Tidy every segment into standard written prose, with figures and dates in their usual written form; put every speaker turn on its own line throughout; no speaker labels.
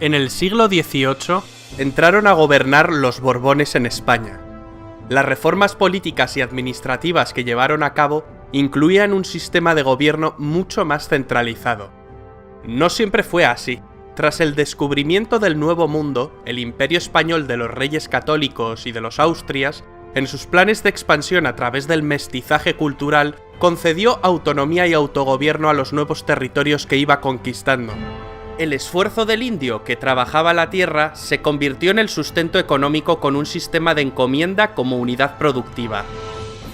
En el siglo XVIII entraron a gobernar los Borbones en España. Las reformas políticas y administrativas que llevaron a cabo incluían un sistema de gobierno mucho más centralizado. No siempre fue así. Tras el descubrimiento del Nuevo Mundo, el Imperio Español de los Reyes Católicos y de los Austrias, en sus planes de expansión a través del mestizaje cultural, concedió autonomía y autogobierno a los nuevos territorios que iba conquistando. El esfuerzo del indio que trabajaba la tierra se convirtió en el sustento económico con un sistema de encomienda como unidad productiva.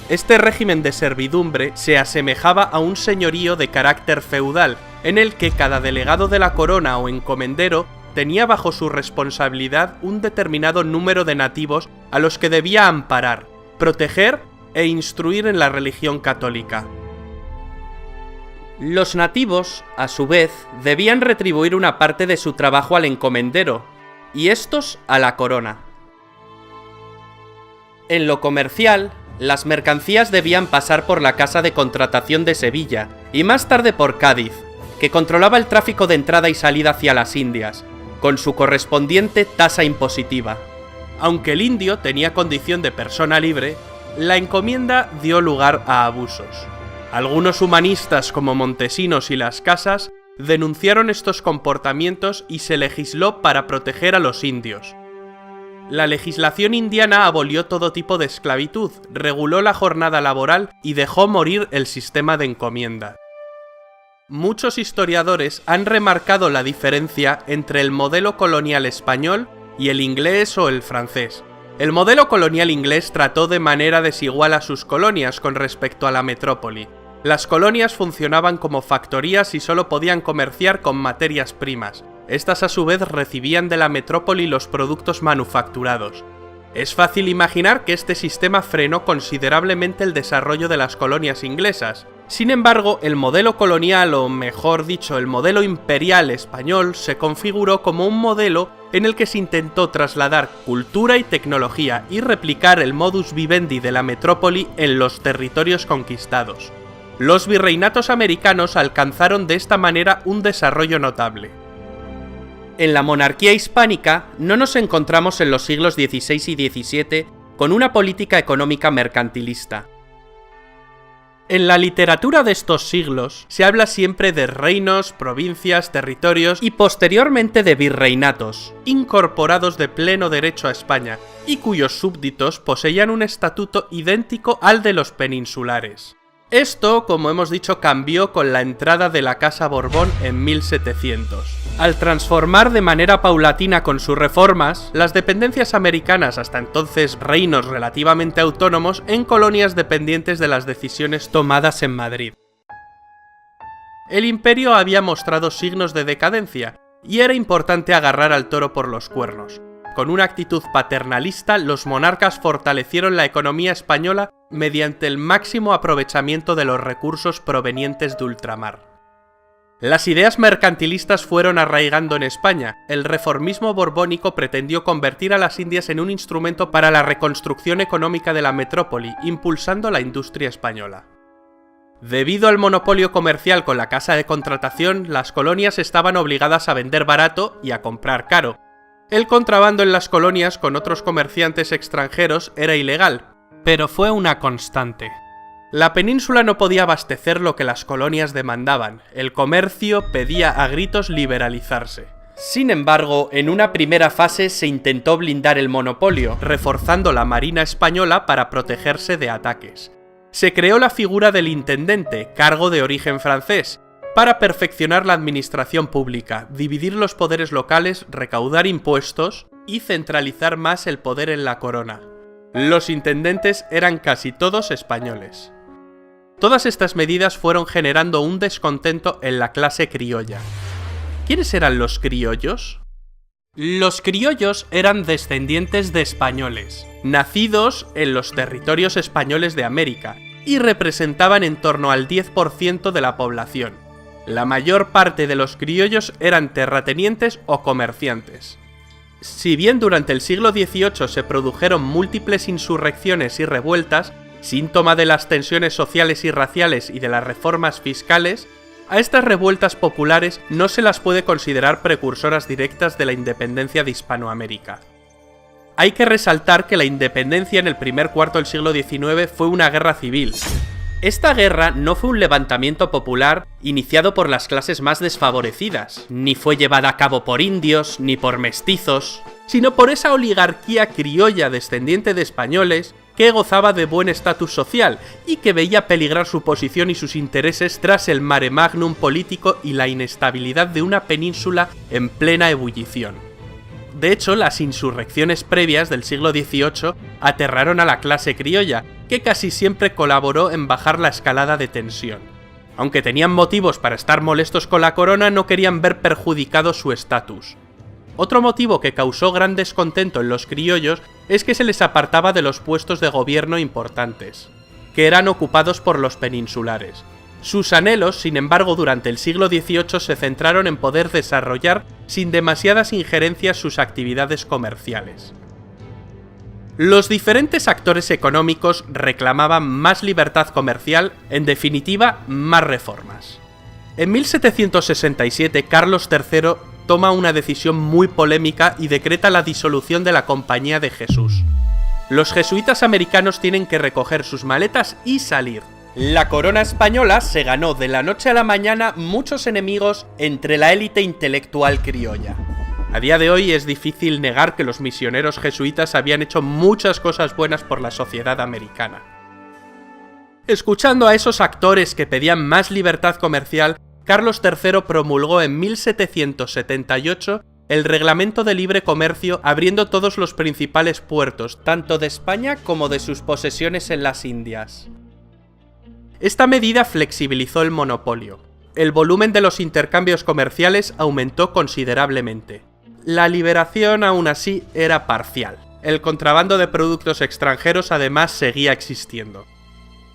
Este régimen de servidumbre se asemejaba a un señorío de carácter feudal, en el que cada delegado de la corona o encomendero tenía bajo su responsabilidad un determinado número de nativos a los que debía amparar, proteger e instruir en la religión católica. Los nativos, a su vez, debían retribuir una parte de su trabajo al encomendero, y estos a la corona. En lo comercial, las mercancías debían pasar por la Casa de Contratación de Sevilla, y más tarde por Cádiz, que controlaba el tráfico de entrada y salida hacia las Indias, con su correspondiente tasa impositiva. Aunque el indio tenía condición de persona libre, la encomienda dio lugar a abusos. Algunos humanistas como Montesinos y Las Casas denunciaron estos comportamientos y se legisló para proteger a los indios. La legislación indiana abolió todo tipo de esclavitud, reguló la jornada laboral y dejó morir el sistema de encomienda. Muchos historiadores han remarcado la diferencia entre el modelo colonial español y el inglés o el francés. El modelo colonial inglés trató de manera desigual a sus colonias con respecto a la metrópoli. Las colonias funcionaban como factorías y solo podían comerciar con materias primas. Estas a su vez recibían de la metrópoli los productos manufacturados. Es fácil imaginar que este sistema frenó considerablemente el desarrollo de las colonias inglesas. Sin embargo, el modelo colonial, o mejor dicho, el modelo imperial español, se configuró como un modelo en el que se intentó trasladar cultura y tecnología y replicar el modus vivendi de la metrópoli en los territorios conquistados. Los virreinatos americanos alcanzaron de esta manera un desarrollo notable. En la monarquía hispánica no nos encontramos en los siglos XVI y XVII con una política económica mercantilista. En la literatura de estos siglos se habla siempre de reinos, provincias, territorios y posteriormente de virreinatos, incorporados de pleno derecho a España y cuyos súbditos poseían un estatuto idéntico al de los peninsulares. Esto, como hemos dicho, cambió con la entrada de la Casa Borbón en 1700. Al transformar de manera paulatina con sus reformas, las dependencias americanas, hasta entonces reinos relativamente autónomos, en colonias dependientes de las decisiones tomadas en Madrid. El imperio había mostrado signos de decadencia, y era importante agarrar al toro por los cuernos. Con una actitud paternalista, los monarcas fortalecieron la economía española mediante el máximo aprovechamiento de los recursos provenientes de ultramar. Las ideas mercantilistas fueron arraigando en España. El reformismo borbónico pretendió convertir a las Indias en un instrumento para la reconstrucción económica de la metrópoli, impulsando la industria española. Debido al monopolio comercial con la Casa de Contratación, las colonias estaban obligadas a vender barato y a comprar caro. El contrabando en las colonias con otros comerciantes extranjeros era ilegal, pero fue una constante. La península no podía abastecer lo que las colonias demandaban, el comercio pedía a gritos liberalizarse. Sin embargo, en una primera fase se intentó blindar el monopolio, reforzando la marina española para protegerse de ataques. Se creó la figura del intendente, cargo de origen francés, para perfeccionar la administración pública, dividir los poderes locales, recaudar impuestos y centralizar más el poder en la corona. Los intendentes eran casi todos españoles. Todas estas medidas fueron generando un descontento en la clase criolla. ¿Quiénes eran los criollos? Los criollos eran descendientes de españoles, nacidos en los territorios españoles de América, y representaban en torno al 10% de la población. La mayor parte de los criollos eran terratenientes o comerciantes. Si bien durante el siglo XVIII se produjeron múltiples insurrecciones y revueltas, síntoma de las tensiones sociales y raciales y de las reformas fiscales, A estas revueltas populares no se las puede considerar precursoras directas de la independencia de Hispanoamérica. Hay que resaltar que la independencia en el primer cuarto del siglo XIX fue una guerra civil. Esta guerra no fue un levantamiento popular iniciado por las clases más desfavorecidas, ni fue llevada a cabo por indios, ni por mestizos, sino por esa oligarquía criolla descendiente de españoles que gozaba de buen estatus social y que veía peligrar su posición y sus intereses tras el mare magnum político y la inestabilidad de una península en plena ebullición. De hecho, las insurrecciones previas del siglo XVIII aterraron a la clase criolla, que casi siempre colaboró en bajar la escalada de tensión. Aunque tenían motivos para estar molestos con la corona, no querían ver perjudicado su estatus. Otro motivo que causó gran descontento en los criollos es que se les apartaba de los puestos de gobierno importantes, que eran ocupados por los peninsulares. Sus anhelos, sin embargo, durante el siglo XVIII se centraron en poder desarrollar sin demasiadas injerencias sus actividades comerciales. Los diferentes actores económicos reclamaban más libertad comercial, en definitiva, más reformas. En 1767, Carlos III toma una decisión muy polémica y decreta la disolución de la Compañía de Jesús. Los jesuitas americanos tienen que recoger sus maletas y salir. La corona española se ganó de la noche a la mañana muchos enemigos entre la élite intelectual criolla. A día de hoy es difícil negar que los misioneros jesuitas habían hecho muchas cosas buenas por la sociedad americana. Escuchando a esos actores que pedían más libertad comercial, Carlos III promulgó en 1778 el Reglamento de Libre Comercio, abriendo todos los principales puertos, tanto de España como de sus posesiones en las Indias. Esta medida flexibilizó el monopolio. El volumen de los intercambios comerciales aumentó considerablemente. La liberación, aún así, era parcial. El contrabando de productos extranjeros además seguía existiendo.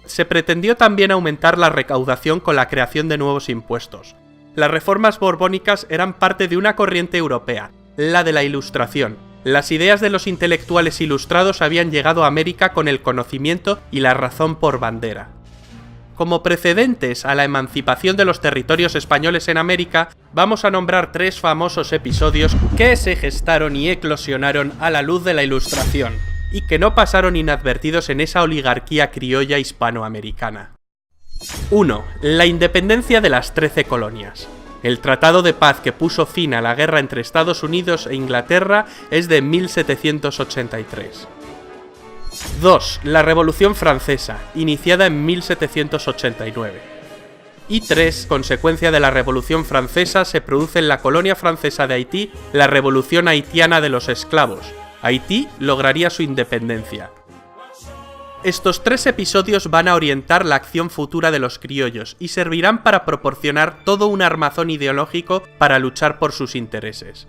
Se pretendió también aumentar la recaudación con la creación de nuevos impuestos. Las reformas borbónicas eran parte de una corriente europea, la de la Ilustración. Las ideas de los intelectuales ilustrados habían llegado a América con el conocimiento y la razón por bandera. Como precedentes a la emancipación de los territorios españoles en América, vamos a nombrar 3 famosos episodios que se gestaron y eclosionaron a la luz de la Ilustración, y que no pasaron inadvertidos en esa oligarquía criolla hispanoamericana. 1. La independencia de las 13 colonias. El tratado de paz que puso fin a la guerra entre Estados Unidos e Inglaterra es de 1783. 2. La Revolución Francesa, iniciada en 1789. Y 3. Consecuencia de la Revolución Francesa, se produce en la colonia francesa de Haití la Revolución Haitiana de los Esclavos. Haití lograría su independencia. Estos 3 episodios van a orientar la acción futura de los criollos y servirán para proporcionar todo un armazón ideológico para luchar por sus intereses.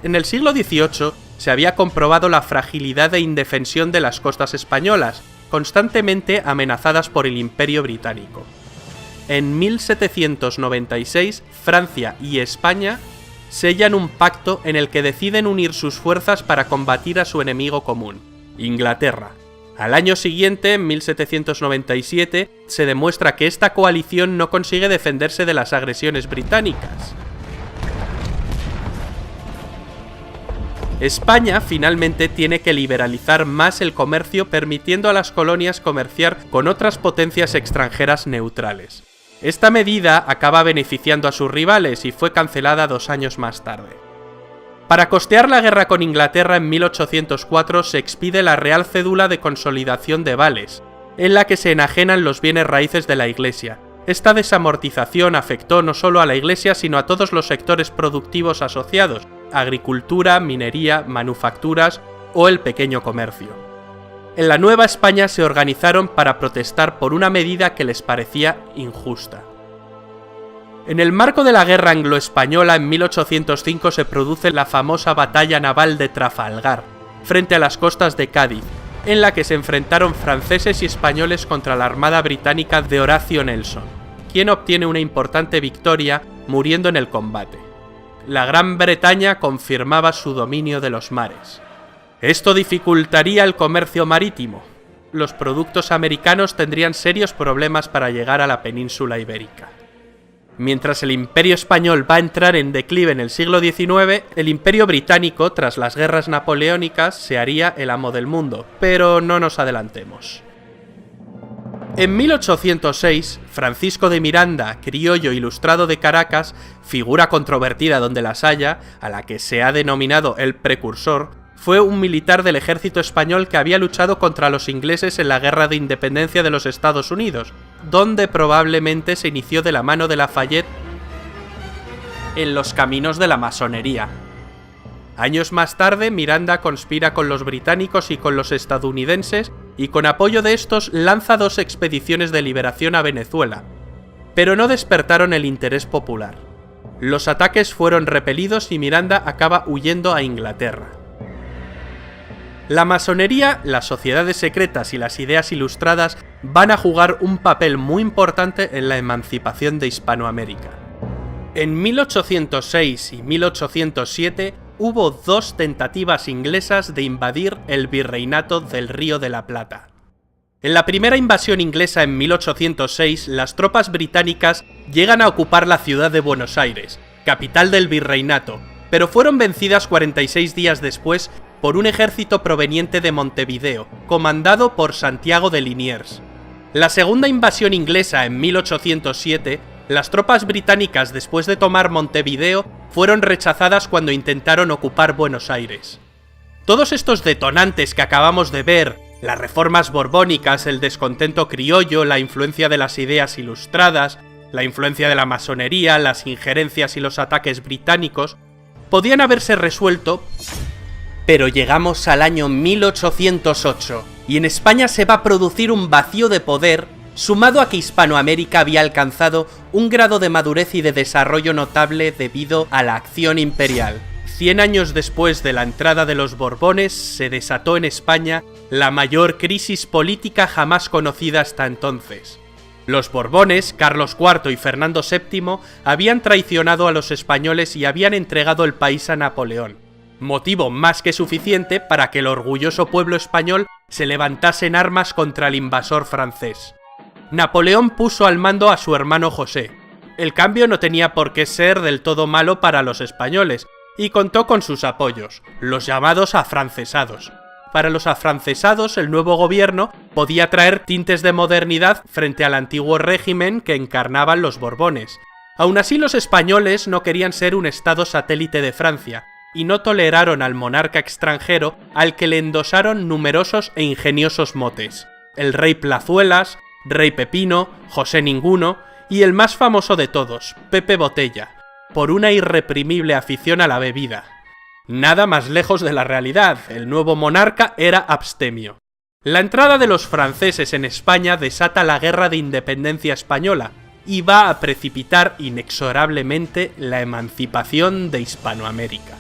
En el siglo XVIII se había comprobado la fragilidad e indefensión de las costas españolas, constantemente amenazadas por el Imperio Británico. En 1796, Francia y España sellan un pacto en el que deciden unir sus fuerzas para combatir a su enemigo común, Inglaterra. Al año siguiente, en 1797, se demuestra que esta coalición no consigue defenderse de las agresiones británicas. España finalmente tiene que liberalizar más el comercio, permitiendo a las colonias comerciar con otras potencias extranjeras neutrales. Esta medida acaba beneficiando a sus rivales y fue cancelada 2 años más tarde. Para costear la guerra con Inglaterra en 1804 se expide la Real Cédula de Consolidación de Vales, en la que se enajenan los bienes raíces de la Iglesia. Esta desamortización afectó no solo a la Iglesia sino a todos los sectores productivos asociados, agricultura, minería, manufacturas o el pequeño comercio. En la Nueva España se organizaron para protestar por una medida que les parecía injusta. En el marco de la Guerra Anglo-Española, en 1805 se produce la famosa batalla naval de Trafalgar, frente a las costas de Cádiz, en la que se enfrentaron franceses y españoles contra la armada británica de Horatio Nelson, quien obtiene una importante victoria muriendo en el combate. La Gran Bretaña confirmaba su dominio de los mares. Esto dificultaría el comercio marítimo. Los productos americanos tendrían serios problemas para llegar a la península ibérica. Mientras el Imperio español va a entrar en declive en el siglo XIX, el Imperio británico, tras las guerras napoleónicas, se haría el amo del mundo, pero no nos adelantemos. En 1806, Francisco de Miranda, criollo ilustrado de Caracas, figura controvertida donde las haya, a la que se ha denominado el precursor, fue un militar del ejército español que había luchado contra los ingleses en la Guerra de Independencia de los Estados Unidos, donde probablemente se inició de la mano de Lafayette en los caminos de la masonería. Años más tarde, Miranda conspira con los británicos y con los estadounidenses y con apoyo de estos lanza 2 expediciones de liberación a Venezuela, pero no despertaron el interés popular. Los ataques fueron repelidos y Miranda acaba huyendo a Inglaterra. La masonería, las sociedades secretas y las ideas ilustradas van a jugar un papel muy importante en la emancipación de Hispanoamérica. En 1806 y 1807 hubo 2 tentativas inglesas de invadir el virreinato del Río de la Plata. En la primera invasión inglesa en 1806, las tropas británicas llegan a ocupar la ciudad de Buenos Aires, capital del virreinato, pero fueron vencidas 46 días después por un ejército proveniente de Montevideo, comandado por Santiago de Liniers. La segunda invasión inglesa en 1807, las tropas británicas después de tomar Montevideo fueron rechazadas cuando intentaron ocupar Buenos Aires. Todos estos detonantes que acabamos de ver, las reformas borbónicas, el descontento criollo, la influencia de las ideas ilustradas, la influencia de la masonería, las injerencias y los ataques británicos, podían haberse resuelto. Pero llegamos al año 1808, y en España se va a producir un vacío de poder, sumado a que Hispanoamérica había alcanzado un grado de madurez y de desarrollo notable debido a la acción imperial. 100 años después de la entrada de los Borbones, se desató en España la mayor crisis política jamás conocida hasta entonces. Los Borbones, Carlos IV y Fernando VII, habían traicionado a los españoles y habían entregado el país a Napoleón. Motivo más que suficiente para que el orgulloso pueblo español se levantase en armas contra el invasor francés. Napoleón puso al mando a su hermano José. El cambio no tenía por qué ser del todo malo para los españoles, y contó con sus apoyos, los llamados afrancesados. Para los afrancesados, el nuevo gobierno podía traer tintes de modernidad frente al antiguo régimen que encarnaban los Borbones. Aún así, los españoles no querían ser un estado satélite de Francia, y no toleraron al monarca extranjero al que le endosaron numerosos e ingeniosos motes: el rey Plazuelas, rey Pepino, José Ninguno y el más famoso de todos, Pepe Botella, por una irreprimible afición a la bebida. Nada más lejos de la realidad, el nuevo monarca era abstemio. La entrada de los franceses en España desata la Guerra de Independencia Española y va a precipitar inexorablemente la emancipación de Hispanoamérica.